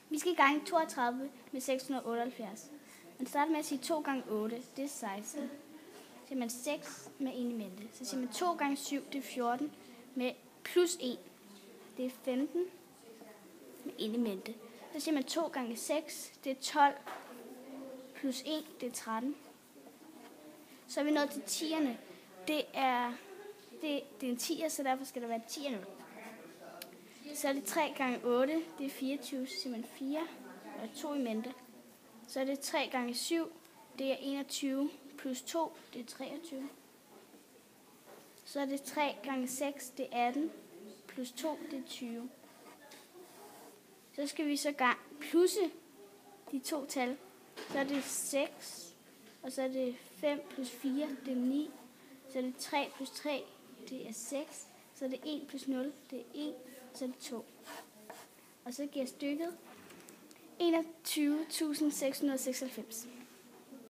Vi skal i gang 32 med 678. Man starter med at sige 2 gange 8, det er 16. Så siger man 6 med 1 i mente. Så siger man 2 gange 7, det er 14 med plus 1. Det er 15 med 1 i mente. Så siger man 2 gange 6, det er 12 plus 1, det er 13. Så er vi nået til 10'erne. Det er en 10'er, så derfor skal der være 10'er nu. Så er det 3 gange 8, det er 24, så siger man 4, og 2 i mente. Så er det 3 gange 7, det er 21, plus 2, det er 23. Så er det 3 gange 6, det er 18, plus 2, det er 20. Så skal vi så plusse de to tal. Så er det 6, og så er det 5 plus 4, det er 9. Så er det 3 plus 3, det er 6. Så er det 1 plus 0, det er 1. Så er det 2. Og så giver stykket 21.696.